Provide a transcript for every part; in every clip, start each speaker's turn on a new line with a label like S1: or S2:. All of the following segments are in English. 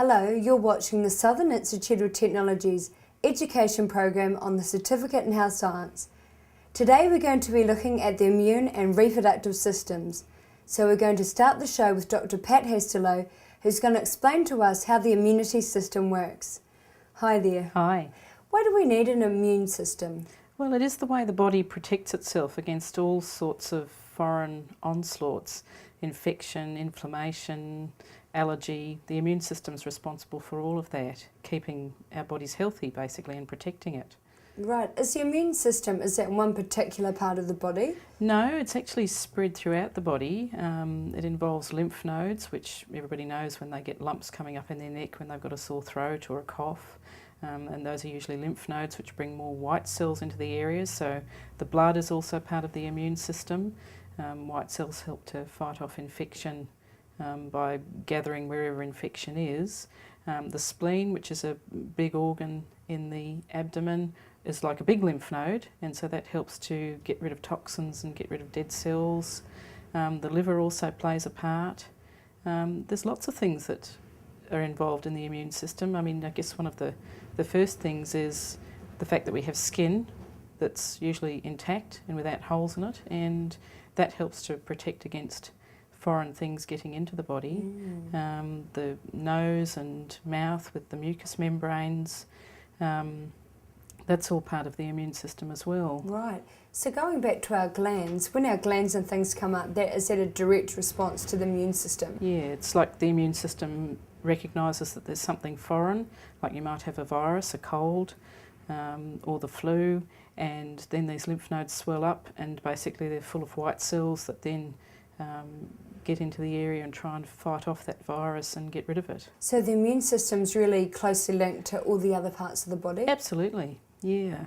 S1: Hello, you're watching the Southern Institute of Technology's education program on the Certificate in Health Science. Today we're going to be looking at the immune and reproductive systems. So we're going to start the show with Dr. Pat Hesterlow, who's going to explain to us how the immunity system works. Hi there.
S2: Hi.
S1: Why do we need an immune system?
S2: Well, it is the way the body protects itself against all sorts of foreign onslaughts, infection, inflammation, allergy. The immune system's responsible for all of that, keeping our bodies healthy basically and protecting it.
S1: Right. Is the immune system, is that one particular part of the body?
S2: No, it's actually spread throughout the body. It involves lymph nodes, which everybody knows when they get lumps coming up in their neck when they've got a sore throat or a cough. And those are usually lymph nodes which bring more white cells into the areas. So the blood is also part of the immune system. White cells help to fight off infection by gathering wherever infection is. The spleen, which is a big organ in the abdomen, is like a big lymph node, and so that helps to get rid of toxins and get rid of dead cells. The liver also plays a part. There's lots of things that are involved in the immune system. I mean, I guess one of the first things is the fact that we have skin that's usually intact and without holes in it, and that helps to protect against foreign things getting into the body. The nose and mouth with the mucous membranes, that's all part of the immune system as well.
S1: Right. So going back to our glands, when our glands and things come up, is that a direct response to the immune system?
S2: Yeah, it's like the immune system recognises that there's something foreign, like you might have a virus, a cold, or the flu, and then these lymph nodes swell up and basically they're full of white cells that then get into the area and try and fight off that virus and get rid of it.
S1: So the immune system's really closely linked to all the other parts of the body?
S2: Absolutely, yeah.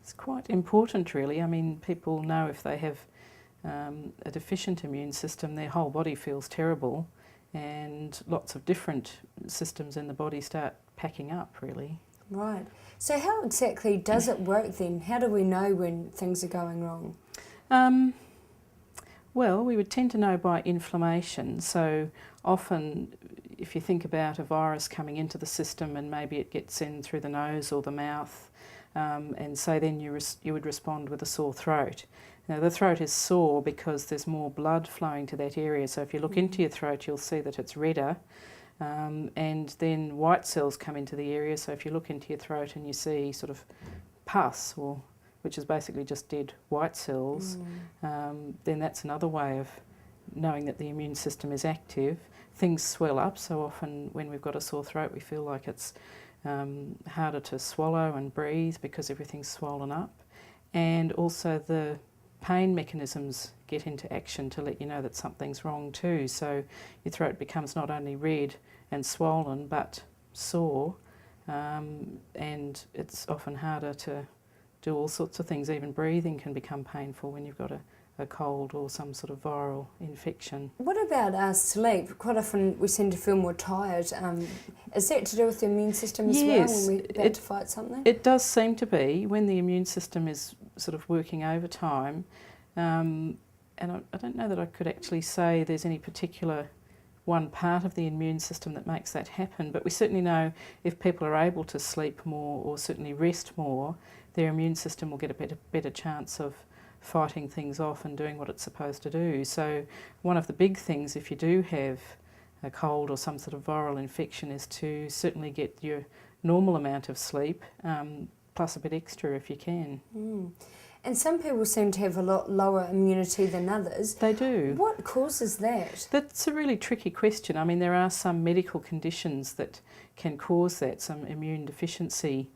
S2: It's quite important really. I mean, people know if they have a deficient immune system, their whole body feels terrible, and lots of different systems in the body start packing up really.
S1: Right. So how exactly does it work then? How do we know when things are going wrong?
S2: Well, we would tend to know by inflammation. So often if you think about a virus coming into the system and maybe it gets in through the nose or the mouth, and so then you would respond with a sore throat. Now the throat is sore because there's more blood flowing to that area, so if you look into your throat you'll see that it's redder, and then white cells come into the area, so if you look into your throat and you see sort of pus, which is basically just dead white cells, then that's another way of knowing that the immune system is active. Things swell up, so often when we've got a sore throat we feel like it's harder to swallow and breathe because everything's swollen up, and also the pain mechanisms get into action to let you know that something's wrong too. So your throat becomes not only red and swollen but sore, and it's often harder to do all sorts of things. Even breathing can become painful when you've got a cold or some sort of viral infection.
S1: What about our sleep? Quite often we seem to feel more tired. Is that to do with the immune system as well when we're about to fight something?
S2: It does seem to be when the immune system is sort of working overtime. And I don't know that I could actually say there's any particular one part of the immune system that makes that happen, but we certainly know if people are able to sleep more or certainly rest more, their immune system will get a better chance of fighting things off and doing what it's supposed to do. So one of the big things if you do have a cold or some sort of viral infection is to certainly get your normal amount of sleep, plus a bit extra if you can.
S1: And some people seem to have a lot lower immunity than others.
S2: They do.
S1: What causes that?
S2: That's a really tricky question. I mean, there are some medical conditions that can cause that, some immune deficiency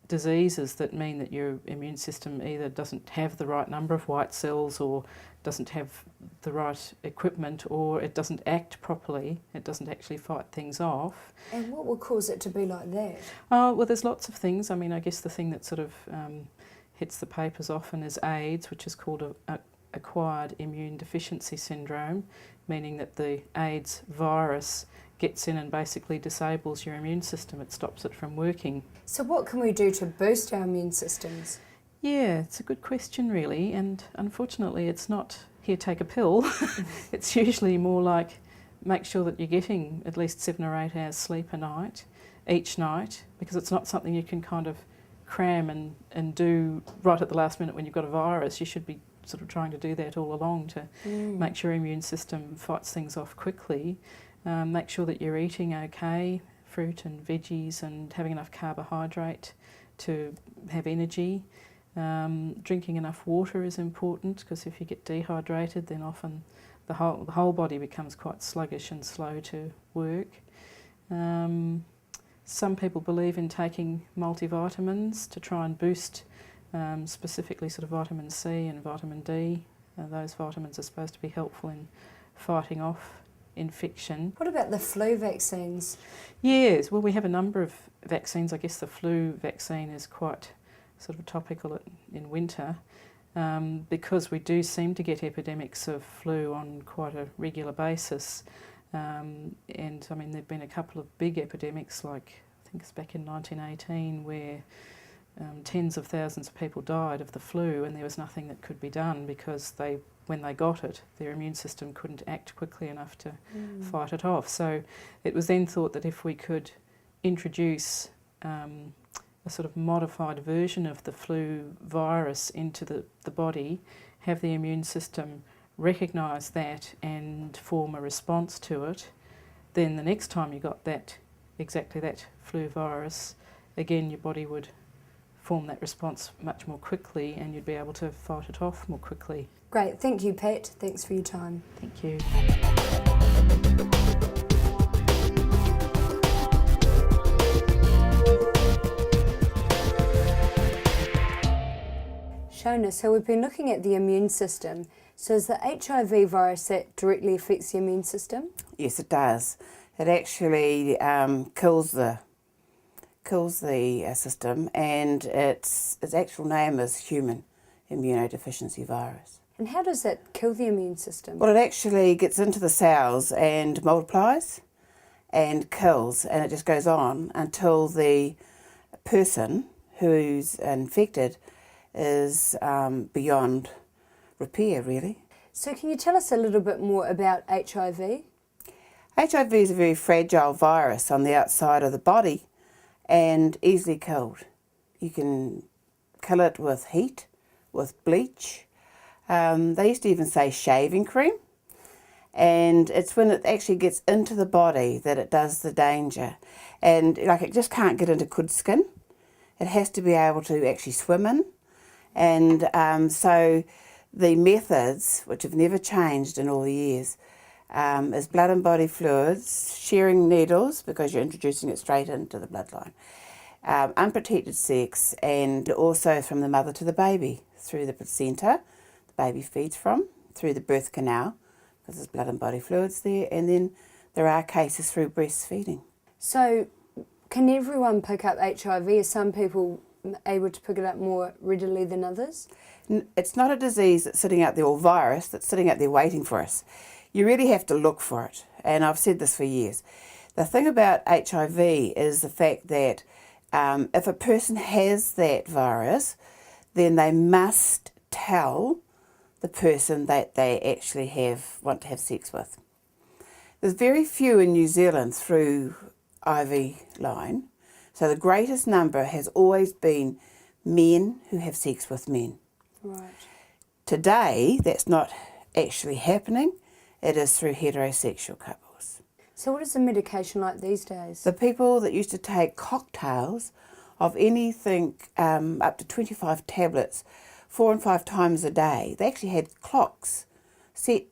S2: diseases that mean that your immune system either doesn't have the right number of white cells or doesn't have the right equipment, or it doesn't act properly, it doesn't actually fight things off.
S1: And what will cause it to be like that?
S2: Oh, well, there's lots of things. I mean, I guess the thing that sort of hits the papers often is AIDS, which is called acquired immune deficiency syndrome, meaning that the AIDS virus gets in and basically disables your immune system. It stops it from working.
S1: So what can we do to boost our immune systems?
S2: Yeah, it's a good question really, and unfortunately it's not here, take a pill. It's usually more like make sure that you're getting at least 7 or 8 hours sleep a night, each night, because it's not something you can kind of cram and do right at the last minute when you've got a virus. You should be sort of trying to do that all along to make sure your immune system fights things off quickly. Make sure that you're eating okay, fruit and veggies, and having enough carbohydrate to have energy. Drinking enough water is important, because if you get dehydrated, then often the whole body becomes quite sluggish and slow to work. Some people believe in taking multivitamins to try and boost specifically sort of vitamin C and vitamin D. Those vitamins are supposed to be helpful in fighting off infection.
S1: What about the flu vaccines?
S2: Yes, well, we have a number of vaccines. I guess the flu vaccine is quite sort of topical in winter, because we do seem to get epidemics of flu on quite a regular basis. And I mean, there've been a couple of big epidemics, like I think it's back in 1918, where tens of thousands of people died of the flu, and there was nothing that could be done because when they got it, their immune system couldn't act quickly enough to fight it off. So it was then thought that if we could introduce a sort of modified version of the flu virus into the body, have the immune system recognise that and form a response to it, then the next time you got exactly that flu virus, again your body would form that response much more quickly, and you'd be able to fight it off more quickly.
S1: Great, thank you, Pat. Thanks for your time.
S2: Thank you.
S1: Shona, so we've been looking at the immune system. So is the HIV virus that directly affects the immune system?
S3: Yes, it does. It actually kills the system, and its actual name is human immunodeficiency virus.
S1: And how does that kill the immune system?
S3: Well, it actually gets into the cells and multiplies and kills, and it just goes on until the person who's infected is beyond repair, really.
S1: So can you tell us a little bit more about HIV?
S3: HIV is a very fragile virus on the outside of the body and easily killed. You can kill it with heat, with bleach. They used to even say shaving cream. And it's when it actually gets into the body that it does the danger. And like, it just can't get into good skin. It has to be able to actually swim in. And so the methods, which have never changed in all the years, is blood and body fluids, sharing needles because you're introducing it straight into the bloodline, unprotected sex, and also from the mother to the baby through the placenta the baby feeds from, through the birth canal because there's blood and body fluids there, and then there are cases through breastfeeding.
S1: So can everyone pick up HIV? Are some people able to pick it up more readily than others?
S3: It's not a disease that's sitting out there, or virus that's sitting out there waiting for us. You really have to look for it, and I've said this for years. The thing about HIV is the fact that if a person has that virus, then they must tell the person that they actually want to have sex with. There's very few in New Zealand through IV line, so the greatest number has always been men who have sex with men.
S1: Right.
S3: Today, that's not actually happening. It is through heterosexual couples.
S1: So what is the medication like these days?
S3: The people that used to take cocktails of anything up to 25 tablets 4 and 5 times a day, they actually had clocks set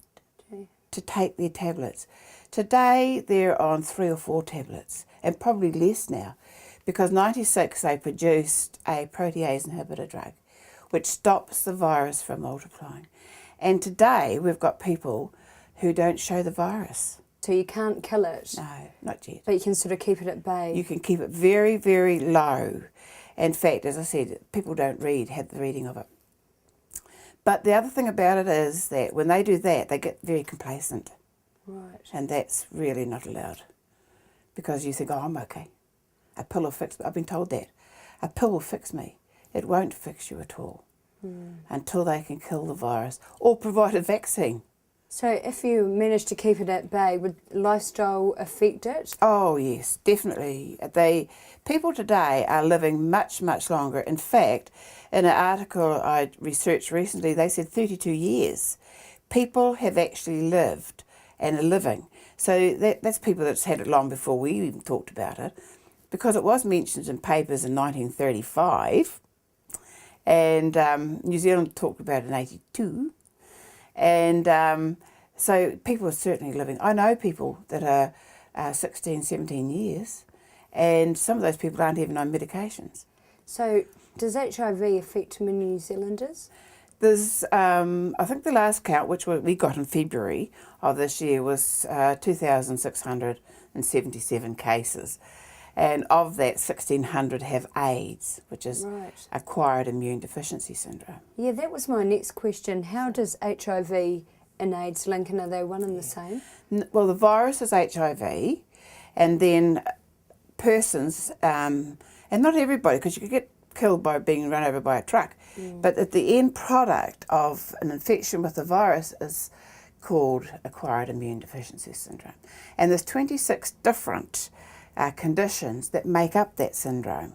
S3: to take their tablets. Today, they're on 3 or 4 tablets, and probably less now, because 96 they produced a protease inhibitor drug, which stops the virus from multiplying. And today, we've got people who don't show the virus.
S1: So you can't kill it?
S3: No, not yet.
S1: But you can sort of keep it at bay?
S3: You can keep it very, very low. In fact, as I said, people don't have the reading of it. But the other thing about it is that when they do that, they get very complacent.
S1: Right.
S3: And that's really not allowed. Because you think, oh, I'm okay. A pill will fix me. I've been told that. A pill will fix me. It won't fix you at all until they can kill the virus or provide a vaccine.
S1: So if you manage to keep it at bay, would lifestyle affect it?
S3: Oh yes, definitely. People today are living much, much longer. In fact, in an article I researched recently, they said 32 years. People have actually lived and are living. So that's people that's had it long before we even talked about it, because it was mentioned in papers in 1935, and New Zealand talked about it in 82. And so people are certainly living. I know people that are 16, 17 years, and some of those people aren't even on medications.
S1: So does HIV affect many New Zealanders?
S3: There's, I think the last count, which we got in February of this year, was 2,677 cases. And of that, 1,600 have AIDS, which is
S1: Right.
S3: acquired immune deficiency syndrome.
S1: Yeah, that was my next question. How does HIV and AIDS link, and are they one and the same?
S3: Well, the virus is HIV, and then persons, and not everybody, because you could get killed by being run over by a truck, but at the end product of an infection with the virus is called acquired immune deficiency syndrome. And there's 26 different conditions that make up that syndrome.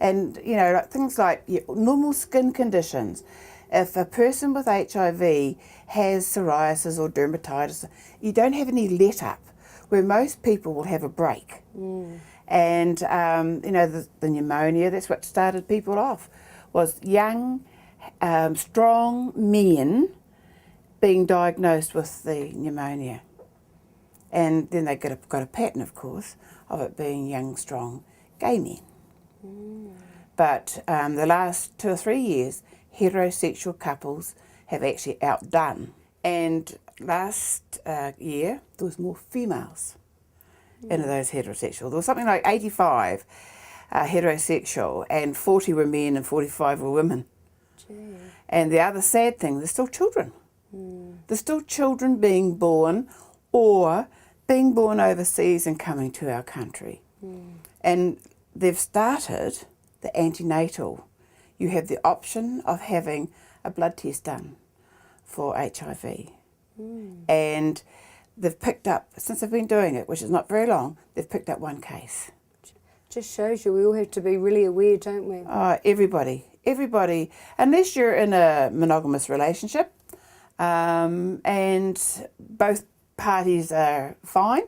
S3: And, you know, like things like normal skin conditions. If a person with HIV has psoriasis or dermatitis, you don't have any let-up, where most people will have a break. And, you know, the pneumonia, that's what started people off, was young, strong men being diagnosed with the pneumonia. And then they got a pattern, of course, of it being young, strong, gay men. But the last 2 or 3 years, heterosexual couples have actually outdone. And last year, there was more females into those heterosexual. There was something like 85 heterosexual, and 40 were men and 45 were women.
S1: Gee.
S3: And the other sad thing, there's still children. There's still children being born or being born overseas and coming to our country. And they've started the antenatal. You have the option of having a blood test done for HIV. And they've picked up, since they've been doing it, which is not very long, they've picked up 1 case.
S1: Just shows you we all have to be really aware, don't we?
S3: Everybody, unless you're in a monogamous relationship and both parties are fine,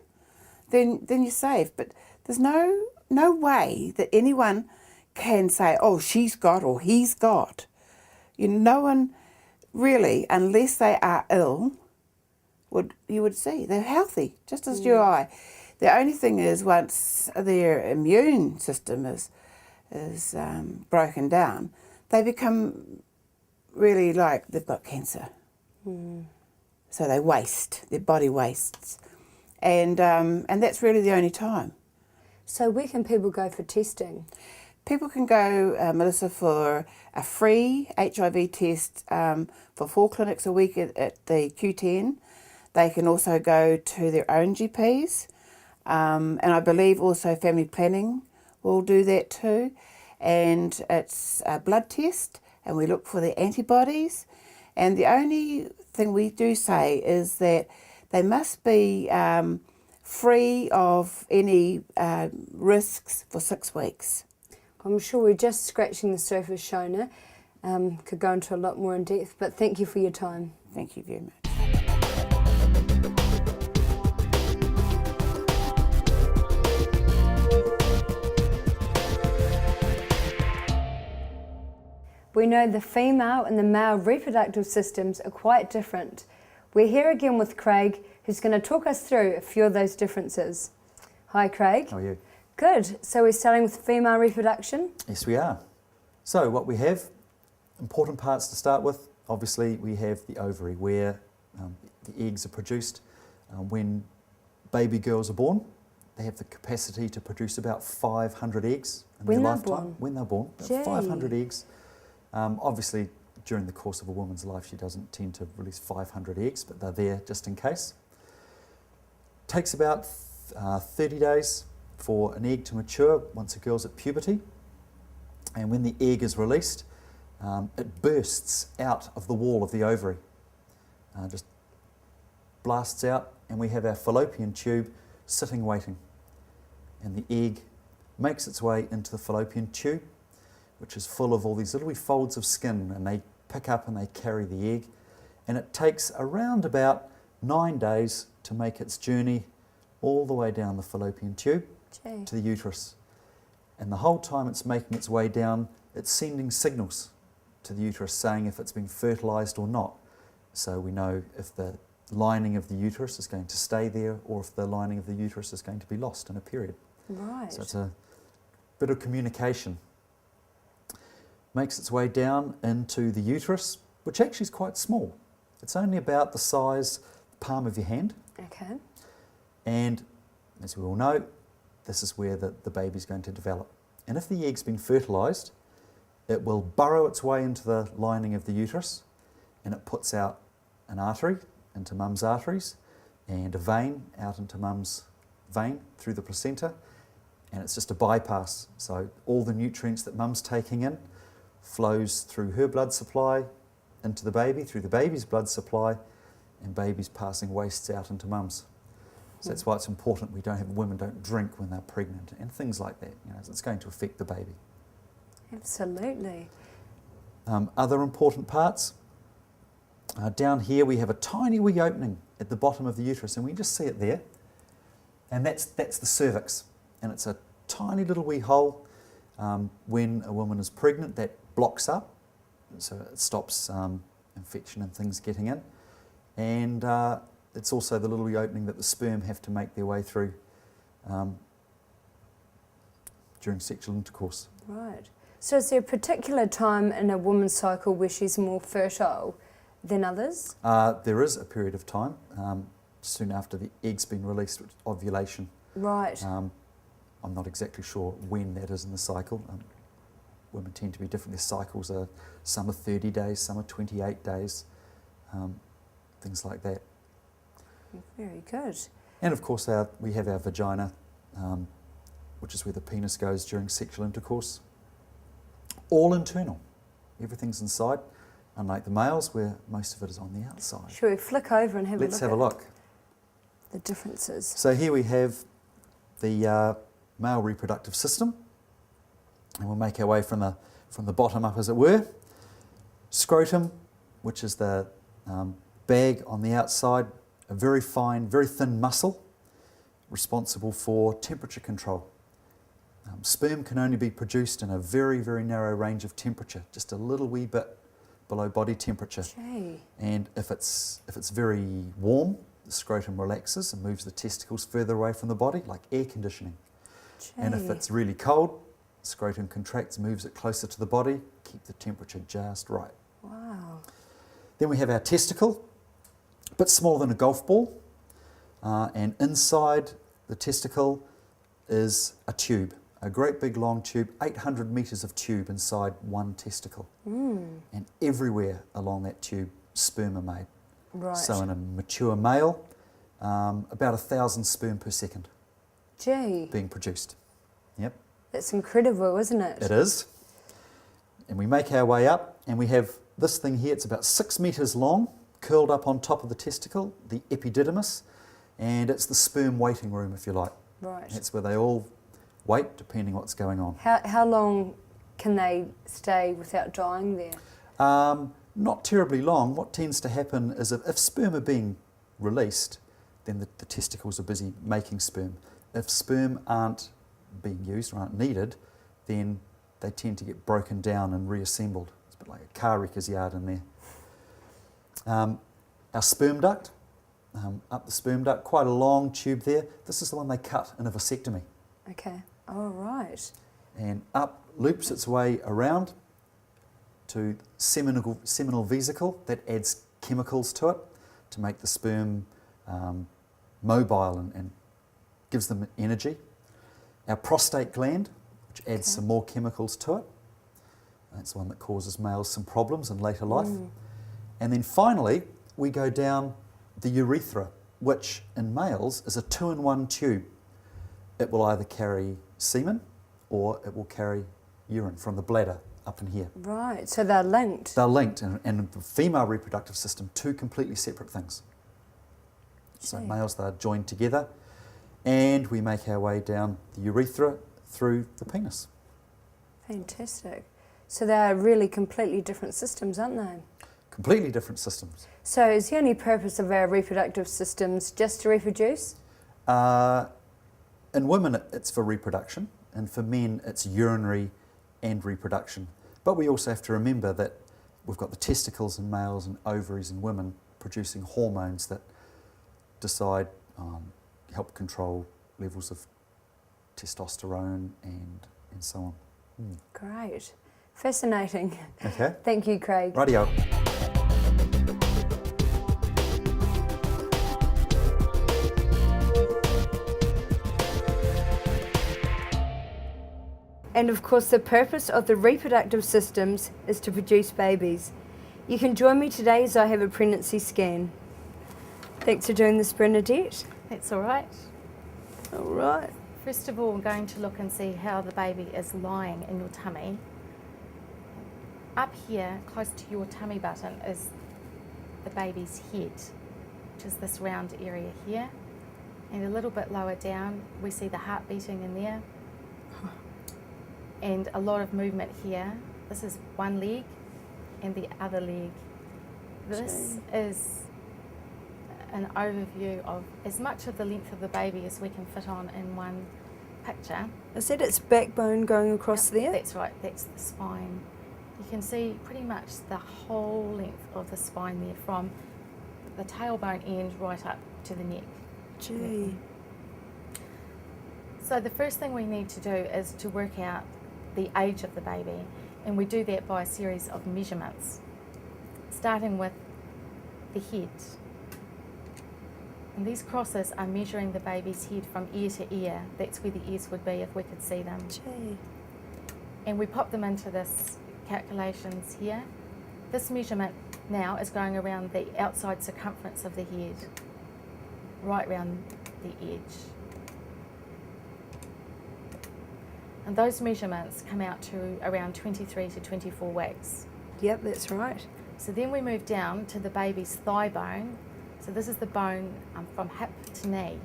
S3: then you're safe. But there's no way that anyone can say, oh, she's got or he's got. No one really, unless they are ill, you would see. They're healthy, just as you or I. The only thing is, once their immune system is broken down, they become really like they've got cancer. So they waste, their body wastes. And that's really the only time.
S1: So where can people go for testing?
S3: People can go, Melissa, for a free HIV test for 4 clinics a week at the Q10. They can also go to their own GPs. And I believe also family planning will do that too. And it's a blood test, and we look for the antibodies. And the only thing we do say is that they must be free of any risks for 6 weeks.
S1: I'm sure we're just scratching the surface, Shona. Could go into a lot more in depth, but thank you for your time.
S3: Thank you very much.
S1: We know the female and the male reproductive systems are quite different. We're here again with Craig, who's going to talk us through a few of those differences. Hi, Craig.
S4: How are you?
S1: Good. So we're starting with female reproduction?
S4: Yes, we are. So what we have, important parts to start with, obviously we have the ovary where the eggs are produced. When baby girls are born, they have the capacity to produce about 500 eggs in their lifetime.
S1: Born?
S4: When they're born, about 500 eggs. Obviously, during the course of a woman's life, she doesn't tend to release 500 eggs, but they're there just in case. Takes about 30 days for an egg to mature once a girl's at puberty. And when the egg is released, it bursts out of the wall of the ovary. Just blasts out, and we have our fallopian tube sitting waiting. And the egg makes its way into the fallopian tube, which is full of all these little wee folds of skin, and they pick up and they carry the egg. And it takes around about 9 days to make its journey all the way down the fallopian tube to the uterus. And the whole time it's making its way down, it's sending signals to the uterus saying if it's been fertilised or not. So we know if the lining of the uterus is going to stay there or if the lining of the uterus is going to be lost in a period.
S1: Right.
S4: So it's a bit of communication. Makes its way down into the uterus, which actually is quite small. It's only about the size, palm of your hand.
S1: Okay.
S4: And as we all know, this is where the baby's going to develop. And if the egg's been fertilised, it will burrow its way into the lining of the uterus, and it puts out an artery into mum's arteries and a vein out into mum's vein through the placenta, and it's just a bypass. So all the nutrients that mum's taking in flows through her blood supply into the baby, through the baby's blood supply, and baby's passing wastes out into mum's. So that's why it's important women don't drink when they're pregnant and things like that. You know, it's going to affect the baby.
S1: Absolutely.
S4: Other important parts. Down here we have a tiny wee opening at the bottom of the uterus, and we just see it there. And that's the cervix. And it's a tiny little wee hole. When a woman is pregnant, that blocks up, so it stops infection and things getting in. And it's also the little wee opening that the sperm have to make their way through during sexual intercourse.
S1: Right. So is there a particular time in a woman's cycle where she's more fertile than others?
S4: There is a period of time soon after the egg's been released, which is ovulation.
S1: Right.
S4: I'm not exactly sure when that is in the cycle. Women tend to be different. Their cycles are, some are 30 days, some are 28 days, things like that.
S1: Very good.
S4: And of course we have our vagina, which is where the penis goes during sexual intercourse. All internal. Everything's inside, unlike the males where most of it is on the outside.
S1: Shall we flick over and have
S4: Let's
S1: a
S4: have a
S1: look
S4: look.
S1: at the differences?
S4: So here we have the male reproductive system, and we'll make our way from the bottom up, as it were. Scrotum, which is the bag on the outside, a very fine, very thin muscle, responsible for temperature control. Sperm can only be produced in a very, very narrow range of temperature, just a little wee bit below body temperature.
S1: Gee.
S4: And if it's very warm, the scrotum relaxes and moves the testicles further away from the body, like air conditioning.
S1: Gee.
S4: And if it's really cold, the scrotum contracts, moves it closer to the body, keep the temperature just right.
S1: Wow.
S4: Then we have our testicle, a bit smaller than a golf ball, and inside the testicle is a tube, a great big long tube, 800 metres of tube inside one testicle. And everywhere along that tube, sperm are made.
S1: Right.
S4: So in a mature male, about 1,000 sperm per second
S1: Gee,
S4: being produced. Yep,
S1: that's incredible, isn't it?
S4: it is. And we make our way up, and we have this thing here. It's about 6 metres long, curled up on top of the testicle, the epididymis, and it's the sperm waiting room, if you like.
S1: Right.
S4: That's where they all wait, depending what's going on.
S1: How long can they stay without dying there?
S4: Not terribly long. What tends to happen is if sperm are being released, then the testicles are busy making sperm. If sperm aren't being used or aren't needed, then they tend to get broken down and reassembled. It's a bit like a car wrecker's yard in there. Our sperm duct, up the sperm duct, quite a long tube there. This is the one they cut in a vasectomy.
S1: Okay. All right.
S4: And up loops its way around to seminal vesicle that adds chemicals to it to make the sperm mobile and gives them energy. Our prostate gland, which adds some more chemicals to it. That's the one that causes males some problems in later life. And then finally, we go down the urethra, which in males is a 2-in-1 tube. It will either carry semen or it will carry urine from the bladder up in here.
S1: Right. So they're linked.
S4: They're linked, and the female reproductive system, two completely separate things. So
S1: Gee.
S4: males, they're joined together, and we make our way down the urethra through the penis.
S1: Fantastic. So they are really completely different systems, aren't they?
S4: Completely different systems.
S1: So is the only purpose of our reproductive systems just to reproduce?
S4: In women, it's for reproduction, and for men, it's urinary and reproduction. But we also have to remember that we've got the testicles in males and ovaries in women producing hormones that decide, help control levels of testosterone and so on.
S1: Great. Fascinating.
S4: Okay,
S1: Thank you, Craig.
S4: rightio.
S1: And of course, the purpose of the reproductive systems is to produce babies. You can join me today as I have a pregnancy scan. Thanks for doing this, Bernadette.
S5: That's all right.
S1: All right.
S5: First of all, we're going to look and see how the baby is lying in your tummy. Up here, close to your tummy button, is the baby's head, which is this round area here. And a little bit lower down, we see the heart beating in there. And a lot of movement here. This is one leg and the other leg. This is an overview of as much of the length of the baby as we can fit on in one picture.
S1: Is that its backbone going across there?
S5: That's right, that's the spine. You can see pretty much the whole length of the spine there, from the tailbone end right up to the neck.
S1: Gee.
S5: So the first thing we need to do is to work out the age of the baby, and we do that by a series of measurements, starting with the head. And these crosses are measuring the baby's head from ear to ear. That's where the ears would be if we could see them.
S1: Gee.
S5: And we pop them into this calculations here. This measurement now is going around the outside circumference of the head, right round the edge. And those measurements come out to around 23 to 24 weeks.
S1: Yep, that's right.
S5: So then we move down to the baby's thigh bone. So this is the bone from hip to knee.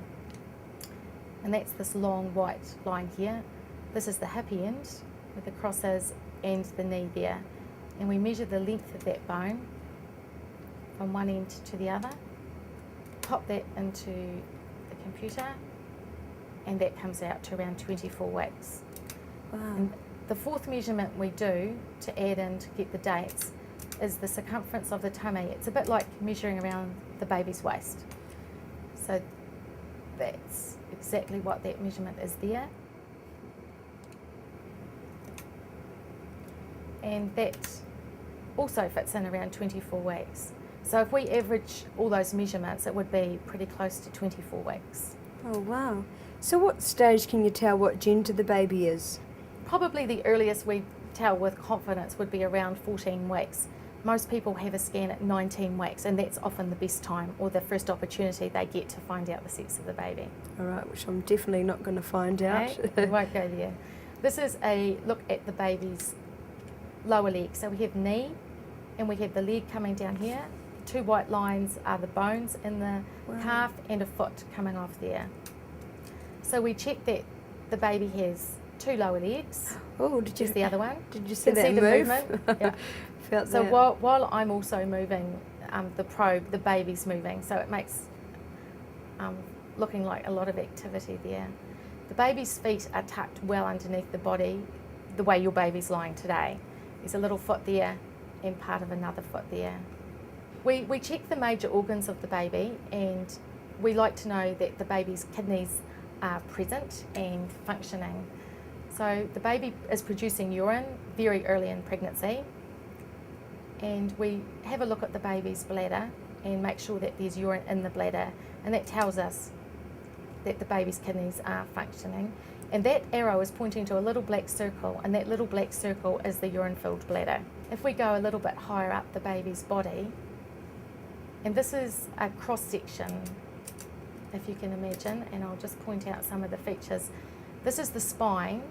S5: And that's this long white line here. This is the hip end with the crosses and the knee there. And we measure the length of that bone from one end to the other, pop that into the computer, and that comes out to around 24 weeks.
S1: Wow.
S5: And the fourth measurement we do to add in to get the dates is the circumference of the tummy. It's a bit like measuring around the baby's waist. So that's exactly what that measurement is there. And that also fits in around 24 weeks. So if we average all those measurements, it would be pretty close to 24 weeks.
S1: Oh, wow. So what stage can you tell what gender the baby is?
S5: Probably the earliest we tell with confidence would be around 14 weeks. Most people have a scan at 19 weeks, and that's often the best time or the first opportunity they get to find out the sex of the baby.
S1: All right, which I'm definitely not going to find out.
S5: Okay? We won't go there. This is a look at the baby's lower leg. So we have knee, and we have the leg coming down here. The two white lines are the bones in the calf, and a foot coming off there. So we check that the baby has two lower legs.
S1: Oh, did you
S5: Here's the other one.
S1: Did you see
S5: You
S1: that
S5: can see the
S1: move?
S5: movement. Yeah.
S1: Felt
S5: So
S1: that.
S5: while I'm also moving the probe, the baby's moving, so it makes looking like a lot of activity there. The baby's feet are tucked well underneath the body, the way your baby's lying today. There's a little foot there and part of another foot there. We check the major organs of the baby, and we like to know that the baby's kidneys are present and functioning. So the baby is producing urine very early in pregnancy, and we have a look at the baby's bladder and make sure that there's urine in the bladder, and that tells us that the baby's kidneys are functioning. And that arrow is pointing to a little black circle, and that little black circle is the urine-filled bladder. If we go a little bit higher up the baby's body, and this is a cross-section, if you can imagine, and I'll just point out some of the features. This is the spine,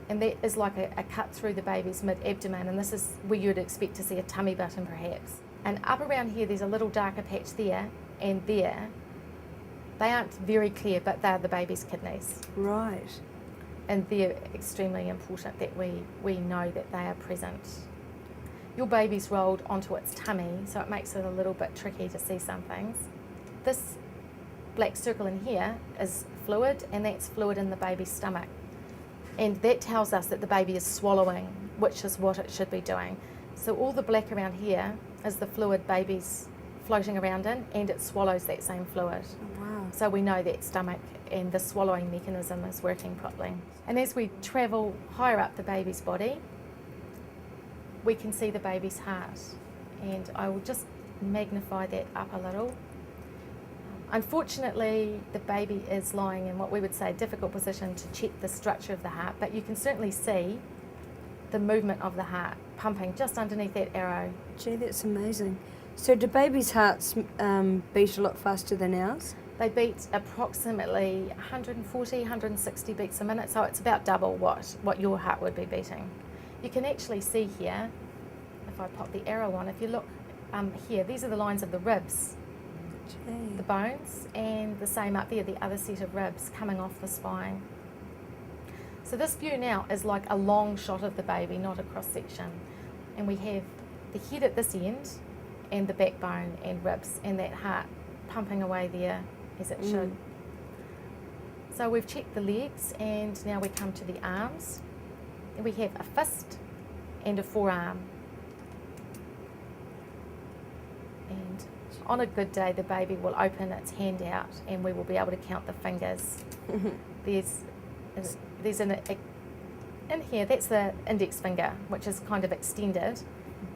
S5: and that is like a cut through the baby's mid-abdomen, and this is where you'd expect to see a tummy button perhaps. And up around here there's a little darker patch there and there, They aren't very clear, but they're the baby's kidneys.
S1: Right.
S5: And they're extremely important that we know that they are present. Your baby's rolled onto its tummy, so it makes it a little bit tricky to see some things. This black circle in here is fluid, and that's fluid in the baby's stomach. And that tells us that the baby is swallowing, which is what it should be doing. So all the black around here is the fluid baby's floating around in, and it swallows that same fluid.
S1: Wow.
S5: So we know that stomach and the swallowing mechanism is working properly. And as we travel higher up the baby's body, we can see the baby's heart. And I will just magnify that up a little. Unfortunately, the baby is lying in what we would say a difficult position to check the structure of the heart, but you can certainly see the movement of the heart pumping just underneath that arrow.
S1: Gee, that's amazing. So do babies' hearts beat a lot faster than ours?
S5: They beat approximately 140, 160 beats a minute, so it's about double what your heart would be beating. You can actually see here, if I pop the arrow on, if you look here, these are the lines of the ribs,
S1: Gee.
S5: the bones, and the same up there, the other set of ribs coming off the spine. So this view now is like a long shot of the baby, not a cross section. And we have the head at this end, and the backbone and ribs, and that heart pumping away there as it should. So we've checked the legs, and now we come to the arms. And we have a fist and a forearm. And on a good day, the baby will open its hand out, and we will be able to count the fingers. There's in here, that's the index finger, which is kind of extended.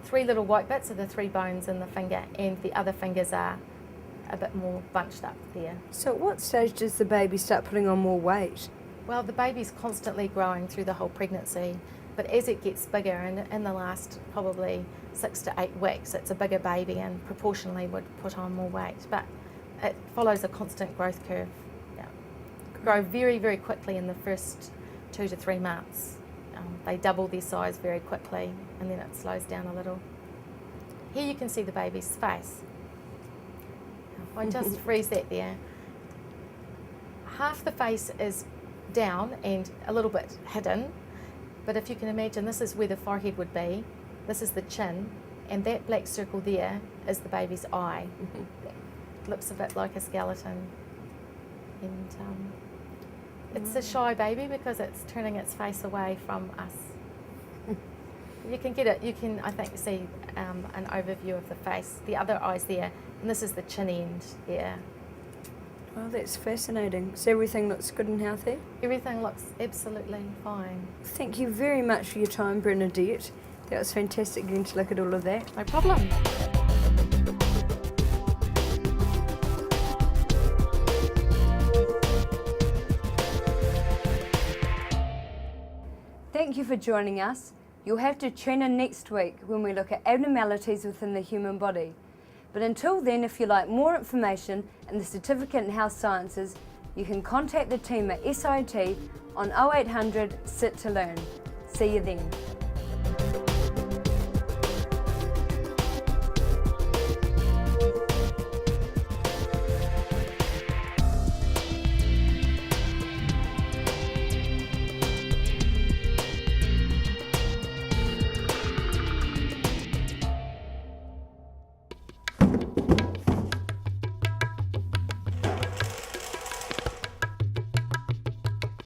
S5: 3 little white bits are the 3 bones in the finger, and the other fingers are a bit more bunched up there.
S1: So at what stage does the baby start putting on more weight?
S5: Well, the baby's constantly growing through the whole pregnancy, but as it gets bigger, and in the last probably 6 to 8 weeks, it's a bigger baby and proportionally would put on more weight. But it follows a constant growth curve. Yeah. Grow very, very quickly in the first 2 to 3 months. They double their size very quickly, and then it slows down a little. Here you can see the baby's face. If I just freeze that there. Half the face is down and a little bit hidden, but if you can imagine, this is where the forehead would be, this is the chin, and that black circle there is the baby's eye. It looks a bit like a skeleton. And it's a shy baby because it's turning its face away from us. You can get it, you can, I think, see an overview of the face. The other eye's there, and this is the chin end there.
S1: Well, that's fascinating. So everything looks good and healthy?
S5: Everything looks absolutely fine.
S1: Thank you very much for your time, Bernadette. That was fantastic getting to look at all of that.
S5: No problem.
S1: Thank you for joining us. You'll have to tune in next week when we look at abnormalities within the human body. But until then, if you'd like more information in the Certificate in Health Sciences, you can contact the team at SIT on 0800 SIT to learn. See you then.